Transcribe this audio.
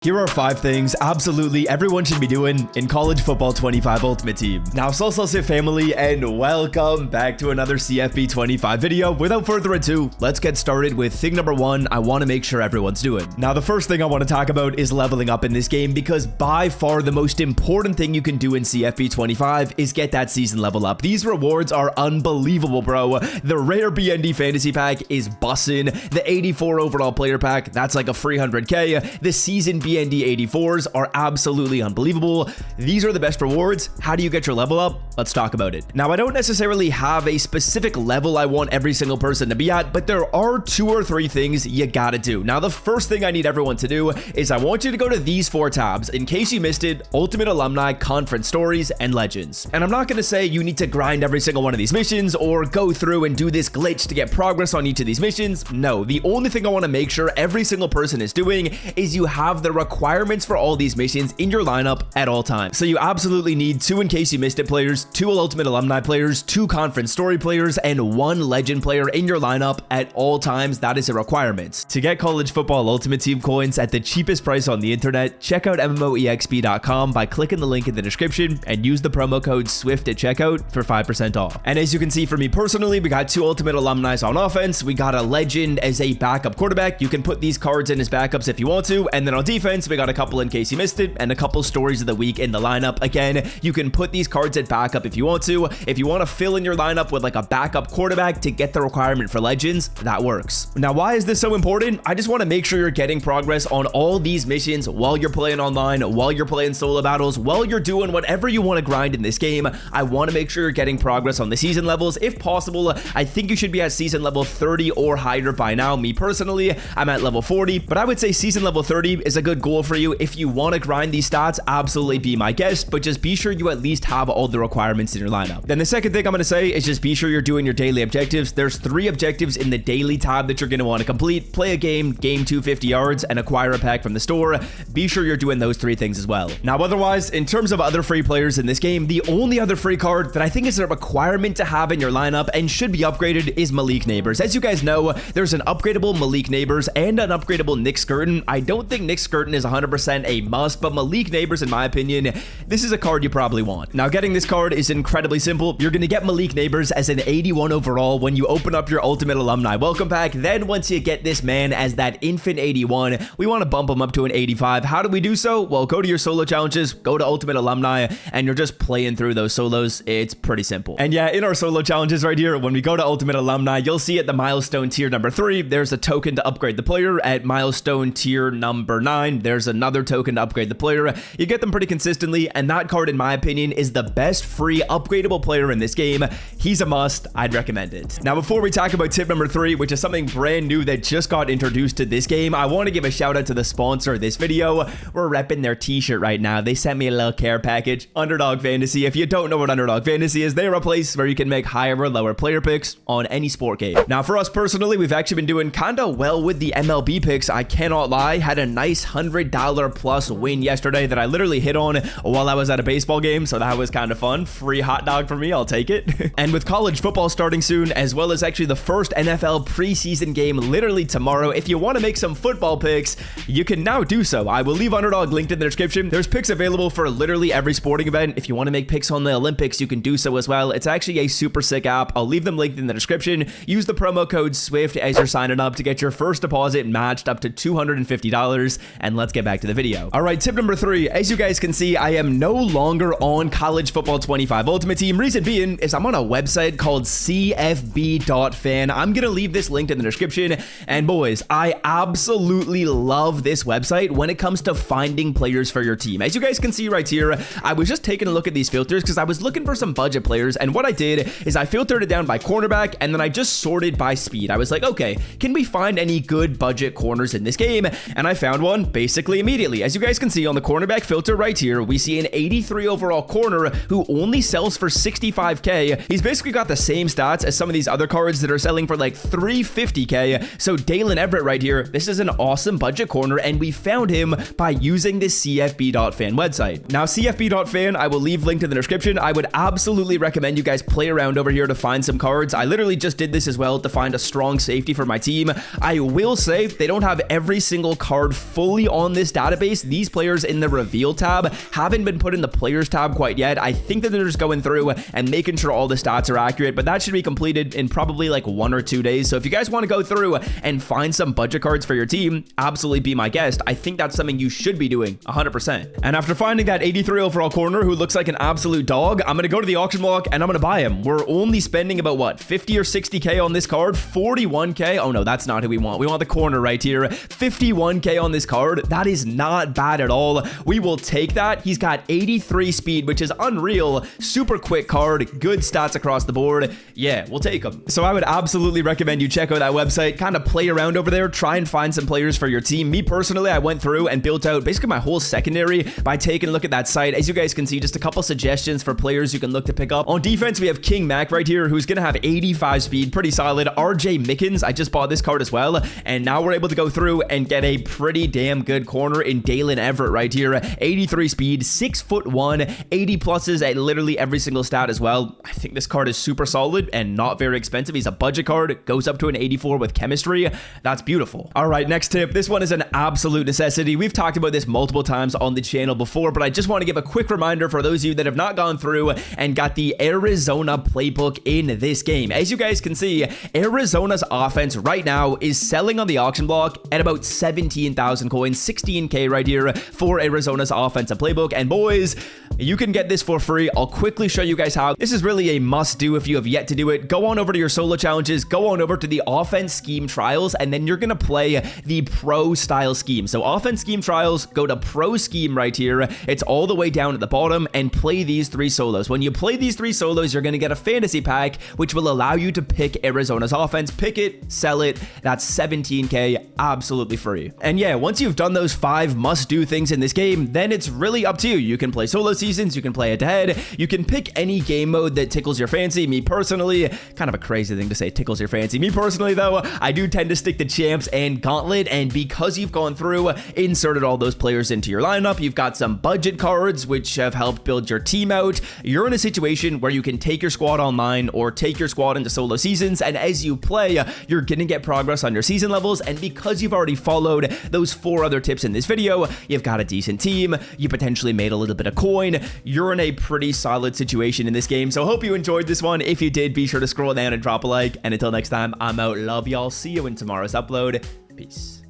Here are 5 things absolutely everyone should be doing in College Football 25 Ultimate Team. Now, Solstice family, and welcome back to another CFB 25 video. Without further ado, let's get started with thing number 1 I want to make sure everyone's doing. Now, the first thing I want to talk about is leveling up in this game, because by far the most important thing you can do in CFB 25 is get that season level up. These rewards are unbelievable, bro. The rare BND fantasy pack is bussin'. The 84 overall player pack, that's like a 300k. The season BND 84s are absolutely unbelievable. These are the best rewards. How do you get your level up? Let's talk about it. Now, I don't necessarily have a specific level I want every single person to be at, but there are 2 or 3 things you gotta do. Now, the first thing I need everyone to do is I want you to go to these 4 tabs. In case you missed it, Ultimate Alumni, Conference Stories, and Legends. And I'm not gonna say you need to grind every single one of these missions or go through and do this glitch to get progress on each of these missions. No, the only thing I want to make sure every single person is doing is you have the requirements for all these missions in your lineup at all times. So you absolutely need 2 in case you missed it players, 2 Ultimate Alumni players, 2 Conference Story players, and 1 Legend player in your lineup at all times. That is a requirement. To get College Football Ultimate Team coins at the cheapest price on the internet, check out MMOEXP.com by clicking the link in the description and use the promo code SWIFT at checkout for 5% off. And as you can see for me personally, we got 2 Ultimate Alumni on offense. We got a Legend as a backup quarterback. You can put these cards in as backups if you want to. And then on defense, we got a couple in case you missed it, and a couple stories of the week in the lineup. Again, you can put these cards at backup if you want to. If you want to fill in your lineup with like a backup quarterback to get the requirement for Legends, that works. Now, why is this so important? I just want to make sure you're getting progress on all these missions while you're playing online, while you're playing solo battles, while you're doing whatever you want to grind in this game. I want to make sure you're getting progress on the season levels. If possible, I think you should be at season level 30 or higher by now. Me personally, I'm at level 40, but I would say season level 30 is a good goal for you. If you want to grind these stats, absolutely be my guest, but just be sure you at least have all the requirements in your lineup. Then the second thing I'm going to say is just be sure you're doing your daily objectives. There's 3 objectives in the daily tab that you're going to want to complete: play a game, gain 250 yards, and acquire a pack from the store. Be sure you're doing those 3 things as well. Now, otherwise, in terms of other free players in this game, the only other free card that I think is a requirement to have in your lineup and should be upgraded is Malik Neighbors. As you guys know, there's an upgradable Malik Neighbors and an upgradable Nick Skirton. I don't think Nick Skirton is 100% a must, but Malik Neighbors, in my opinion, this is a card you probably want. Now, getting this card is incredibly simple. You're going to get Malik Neighbors as an 81 overall when you open up your Ultimate Alumni Welcome Pack. Then once you get this man as that infant 81, we want to bump him up to an 85. How do we do so? Well, go to your solo challenges, go to Ultimate Alumni, and you're just playing through those solos. It's pretty simple. And yeah, in our solo challenges right here, when we go to Ultimate Alumni, you'll see at the milestone tier number 3, there's a token to upgrade the player. At milestone tier number 9, there's another token to upgrade the player. You get them pretty consistently, and that card, in my opinion, is the best free upgradable player in this game. He's a must. I'd recommend it. Now, before we talk about tip number 3, which is something brand new that just got introduced to this game, I want to give a shout out to the sponsor of this video. We're repping their t-shirt right now. They sent me a little care package, Underdog Fantasy. If you don't know what Underdog Fantasy is, they're a place where you can make higher or lower player picks on any sport game. Now, for us personally, we've actually been doing kind of well with the MLB picks. I cannot lie. Had a nice $100 plus win yesterday that I literally hit on while I was at a baseball game, so that was kind of fun. Free hot dog for me, I'll take it. And with college football starting soon, as well as actually the first NFL preseason game literally tomorrow, if you want to make some football picks, you can now do so. I will leave Underdog linked in the description. There's picks available for literally every sporting event. If you want to make picks on the Olympics, you can do so as well. It's actually a super sick app. I'll leave them linked in the description. Use the promo code SWIFT as you're signing up to get your first deposit matched up to $250. And let's get back to the video. All right, tip number 3. As you guys can see, I am no longer on College Football 25 Ultimate Team. Reason being is I'm on a website called CFB.fan. I'm going to leave this linked in the description. And boys, I absolutely love this website when it comes to finding players for your team. As you guys can see right here, I was just taking a look at these filters because I was looking for some budget players. And what I did is I filtered it down by cornerback, and then I just sorted by speed. I was like, okay, can we find any good budget corners in this game? And I found one basically immediately. As you guys can see on the cornerback filter right here, we see an 83 overall corner who only sells for 65k. He's basically got the same stats as some of these other cards that are selling for like 350k. So Dalen Everett right here, this is an awesome budget corner, and we found him by using this CFB.fan website. Now, CFB.fan, I will leave linked in the description. I would absolutely recommend you guys play around over here to find some cards. I literally just did this as well to find a strong safety for my team. I will say they don't have every single card fully on this database, these players in the reveal tab haven't been put in the players tab quite yet. I think that they're just going through and making sure all the stats are accurate, but that should be completed in probably like 1 or 2 days. So if you guys want to go through and find some budget cards for your team, absolutely be my guest. I think that's something you should be doing 100%. And after finding that 83 overall corner who looks like an absolute dog, I'm going to go to the auction block and I'm going to buy him. We're only spending about what, 50 or 60k on this card, 41k. Oh no, that's not who we want. We want the corner right here. 51k on this card. That is not bad at all. We will take that. He's got 83 speed, which is unreal. Super quick card, good stats across the board. Yeah, we'll take him. So I would absolutely recommend you check out that website, kind of play around over there, try and find some players for your team. Me personally, I went through and built out basically my whole secondary by taking a look at that site. As you guys can see, just a couple suggestions for players you can look to pick up. On defense, we have King Mac right here, who's going to have 85 speed, pretty solid. RJ Mickens, I just bought this card as well, and now we're able to go through and get a pretty damn good corner in Dalen Everett right here. 83 speed, 6'1", 80 pluses at literally every single stat as well. I think this card is super solid and not very expensive. He's a budget card, goes up to an 84 with chemistry. That's beautiful. All right, next tip. This one is an absolute necessity. We've talked about this multiple times on the channel before, but I just want to give a quick reminder for those of you that have not gone through and got the Arizona playbook in this game. As you guys can see, Arizona's offense right now is selling on the auction block at about 17,000 coins, 16k right here for Arizona's offensive playbook. And boys, you can get this for free. I'll quickly show you guys how. This is really a must do if you have yet to do it. Go on over to your solo challenges, go on over to the offense scheme trials, and then you're going to play the pro style scheme. So offense scheme trials, go to pro scheme right here. It's all the way down at the bottom, and play these 3 solos. When you play these 3 solos, you're going to get a fantasy pack, which will allow you to pick Arizona's offense, pick it, sell it. That's 17k, absolutely free. And yeah, once you've done those 5 must do things in this game, then it's really up to you. You can play solo seasons, you can play head to head, you can pick any game mode that tickles your fancy. Me personally, kind of a crazy thing to say, tickles your fancy. Me personally though, I do tend to stick to champs and gauntlet, and because you've gone through, inserted all those players into your lineup, you've got some budget cards which have helped build your team out. You're in a situation where you can take your squad online or take your squad into solo seasons, and as you play, you're gonna get progress on your season levels. And because you've already followed those 4 other tips in this video, you've got a decent team, you potentially made a little bit of coin, you're in a pretty solid situation in this game. So hope you enjoyed this one. If you did, be sure to scroll down and drop a like, and until next time, I'm out. Love y'all. See you in tomorrow's upload. Peace.